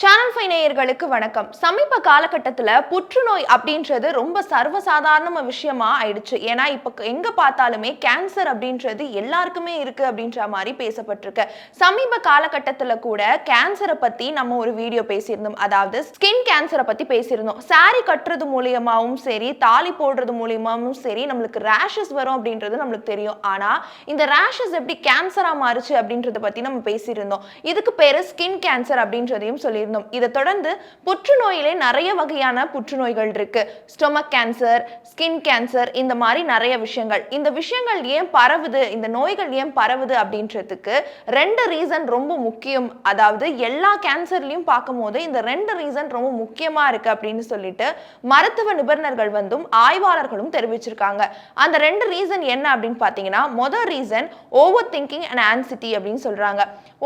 Channel 5 நேயர்களுக்கு வணக்கம். சமீப காலகட்டத்துல புற்றுநோய் அப்படின்றது ரொம்ப சர்வசாதாரண விஷயமா ஆயிடுச்சு. ஏன்னா இப்ப எங்க பார்த்தாலுமே கேன்சர் அப்படின்றது எல்லாருக்குமே இருக்கு அப்படின்ற மாதிரி பேசப்பட்டிருக்கு. சமீப காலகட்டத்துல கூட கேன்சரை பத்தி நம்ம ஒரு வீடியோ பேசியிருந்தோம். அதாவது ஸ்கின் கேன்சரை பத்தி பேசியிருந்தோம். சாரி கட்டுறது மூலியமாவும் சரி, தாலி போடுறது மூலியமாவும் சரி, நம்மளுக்கு ரேஷஸ் வரும் அப்படின்றது நம்மளுக்கு தெரியும். ஆனா இந்த ரேஷஸ் எப்படி கேன்சரா மாறுச்சு அப்படின்றத பத்தி நம்ம பேசியிருந்தோம். இதுக்கு பேரு ஸ்கின் கேன்சர் அப்படின்றதையும் சொல்லி இதை தொடர்ந்து புற்றுநோயிலே நிறைய வகையான புற்றுநோய்கள் இருக்கு. ஸ்டொமக் கேன்சர், ஸ்கின் கேன்சர், இந்த மாதிரி நிறைய விஷயங்கள். இந்த விஷயங்கள் ஏன் பரவுது, இந்த நோய்கள் ஏன் பரவுது அப்படின்றதுக்கு ரெண்டு ரீசன் ரொம்ப முக்கியம். அதாவது எல்லா கேன்சர்லயும் பார்க்கும்போது இந்த ரெண்டு ரீசன் ரொம்ப முக்கியமா இருக்கு அப்படின்னு சொல்லிட்டு மருத்துவ நிபுணர்கள் ஆய்வாளர்களும் தெரிவிச்சிருக்காங்க. அந்த ரெண்டு ரீசன் என்ன அப்படின்னு பார்த்தீங்கன்னா, முதல் reason over thinking and anxiety அப்படின்னு சொல்றாங்க.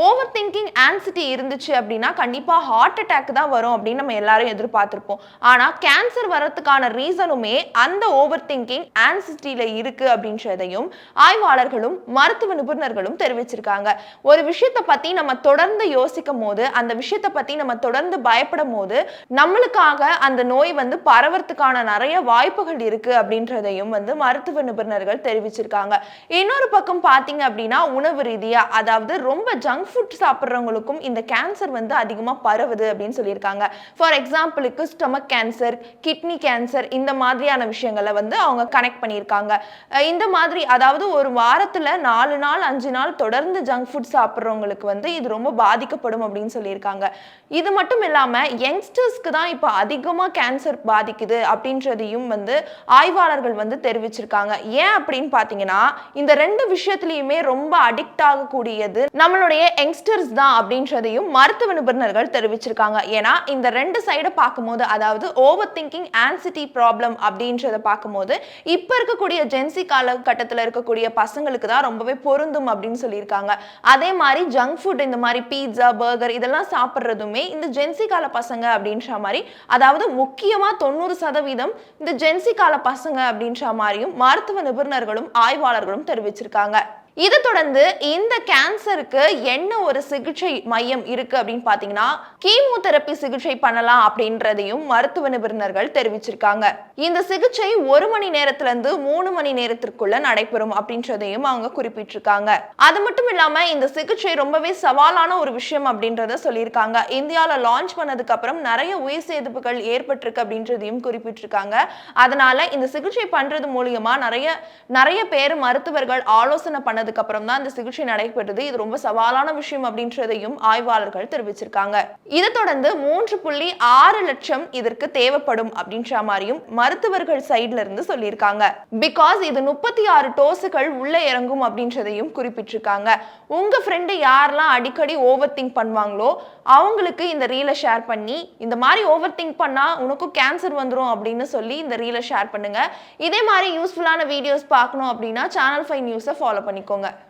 ஓவர் திங்கிங் ஆன்சிட்டி இருந்துச்சு அப்படின்னா கண்டிப்பா ஹார்ட் அட்டாக் தான் வரும் அப்படின்னு நம்ம எல்லாரும் எதிர்பார்த்திருப்போம். ஆனா கேன்சர் வரதுக்கான ரீசனுமே அந்த ஓவர் திங்கிங் ஆன்சிட்டியில இருக்கு அப்படின்றதையும் ஆய்வாளர்களும் மருத்துவ நிபுணர்களும் தெரிவிச்சிருக்காங்க. ஒரு விஷயத்தை பத்தி நம்ம தொடர்ந்து யோசிக்கும் போது, அந்த விஷயத்தை பத்தி நம்ம தொடர்ந்து பயப்படும் போது நம்மளுக்காக அந்த நோய் பரவறதுக்கான நிறைய வாய்ப்புகள் இருக்கு அப்படின்றதையும் மருத்துவ நிபுணர்கள் தெரிவிச்சிருக்காங்க. இன்னொரு பக்கம் பாத்தீங்க அப்படின்னா உணவு ரீதியா, அதாவது ரொம்ப ஜங்க் ஃபுட் சாப்பிட்றவங்களுக்கும் இந்த கேன்சர் அதிகமா பரவுது அப்படின்னு சொல்லியிருக்காங்க. ஃபார் எக்ஸாம்பிளுக்கு ஸ்டொமக் கேன்சர், கிட்னி கேன்சர், இந்த மாதிரியான விஷயங்களை அவங்க கனெக்ட் பண்ணியிருக்காங்க. இந்த மாதிரி அதாவது ஒரு வாரத்துல 4 நாள் 5 நாள் தொடர்ந்து ஜங்க் ஃபுட் சாப்பிட்றவங்களுக்கு இது ரொம்ப பாதிக்கப்படும் அப்படின்னு சொல்லியிருக்காங்க. இது மட்டும் இல்லாம யங்ஸ்டர்ஸ்க்கு தான் இப்போ அதிகமா கேன்சர் பாதிக்குது அப்படின்றதையும் ஆய்வாளர்கள் தெரிவிச்சிருக்காங்க. ஏன் அப்படின்னு பாத்தீங்கன்னா, இந்த ரெண்டு விஷயத்திலயுமே ரொம்ப அடிக்ட் ஆகக்கூடியது நம்மளுடைய யங்ஸ்டர்ஸ் தான் அப்படின்றதையும் மருத்துவ நிபுணர்கள் தெரிவிச்சிருக்காங்க. ஏன்னா இந்த ரெண்டு சைடு பார்க்கும்போது, அதாவது ஓவர் திங்கிங் ஆன்சிட்டி ப்ராப்ளம் அப்படின்றத பார்க்கும்போது இப்ப இருக்கக்கூடிய ஜென்சி காலகட்டத்தில் இருக்கக்கூடிய பசங்களுக்கு தான் ரொம்பவே பொருந்தும் அப்படின்னு சொல்லியிருக்காங்க. அதே மாதிரி ஜங்க் ஃபுட், இந்த மாதிரி பீட்சா, பர்கர் இதெல்லாம் சாப்பிட்றதுமே இந்த ஜென்சி கால பசங்க அப்படின்ற மாதிரி, அதாவது முக்கியமா 90% இந்த ஜென்சி கால பசங்க அப்படின்ற மாதிரியும் மருத்துவ நிபுணர்களும் ஆய்வாளர்களும் தெரிவிச்சிருக்காங்க. இதை தொடர்ந்து இந்த கேன்சருக்கு என்ன ஒரு சிகிச்சை மையம் இருக்கு அப்படின்னு பாத்தீங்கன்னா, கீமோதெரபி சிகிச்சை பண்ணலாம் அப்படின்றதையும் மருத்துவ நிபுணர்கள் தெரிவிச்சிருக்காங்க. இந்த சிகிச்சை 1 மணி நேரத்துல இருந்து 3 மணி நேரத்திற்குள்ள நடைபெறும் அப்படின்றதையும் அவங்க குறிப்பிட்டிருக்காங்க. அது மட்டும் இல்லாம இந்த சிகிச்சை ரொம்பவே சவாலான ஒரு விஷயம் அப்படின்றத சொல்லியிருக்காங்க. இந்தியாவில் லான்ச் பண்ணதுக்கு அப்புறம் நிறைய உயிர் சேதப்புகள் ஏற்பட்டிருக்கு அப்படின்றதையும் குறிப்பிட்டிருக்காங்க. அதனால இந்த சிகிச்சை பண்றது மூலியமா நிறைய பேர் மருத்துவர்கள் ஆலோசனை பண்ண அப்புறம் தான் இந்த சிகிச்சை நடைபெறுது. இது ரொம்ப சவாலான விஷயம் அப்படின்றதையும் ஆய்வாளர்கள் தெரிவிச்சிருக்காங்க. இதை தொடர்ந்து 3.6 லட்சம் இதற்கு தேவைப்படும் அப்படின்ற மாதிரியும் மருத்துவர்கள் சைட்ல இருந்து சொல்லியிருக்காங்க. பிகாஸ் இது 36 டோஸுகள் உள்ள இறங்கும் அப்படின்றதையும் குறிப்பிட்டிருக்காங்க. உங்க ஃப்ரெண்டு யாரெல்லாம் அடிக்கடி ஓவர் திங்க் பண்ணுவாங்களோ அவங்களுக்கு இந்த ரீலை ஷேர் பண்ணி, இந்த மாதிரி ஓவர் திங்க் பண்ணா உனக்கும் கேன்சர் வந்துடும் அப்படின்னு சொல்லி இந்த ரீலை ஷேர் பண்ணுங்க. இதே மாதிரி யூஸ்ஃபுல்லான வீடியோஸ் பார்க்கணும் அப்படின்னா சேனல் 5 நியூஸை ஃபாலோ பண்ணிக்கோங்க.